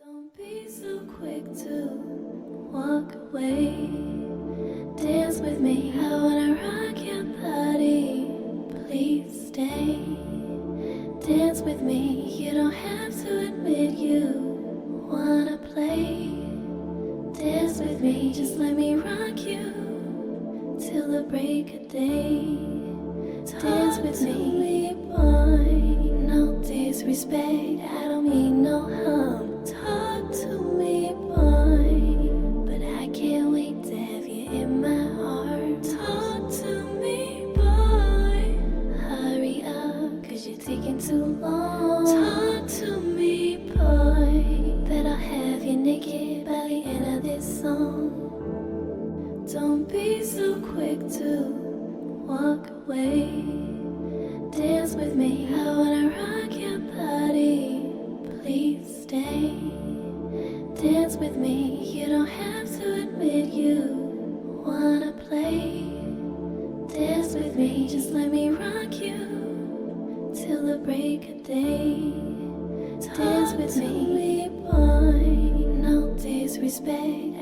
Don't be so quick to walk away. Dance with me, I wanna rock your body. Please stay. Dance with me, you don't have to admit you wanna play. Dance with me, just let me rock you till the break of day. Dance with me, boy, no disrespect, I don't mean no harm. Talk to me, boy, but I can't wait to have you in my arms. Talk to me, boy, hurry up, 'cause you're taking too long. Talk to me, boy, that I'll have you naked by the end of this song. Don't be so quick to walk away. Dance with me, I wanna rock your body. Please stay. Dance with me, you don't have to admit you wanna play. Dance with me, just let me rock you till the break of day. Dance with me, boy, no disrespect,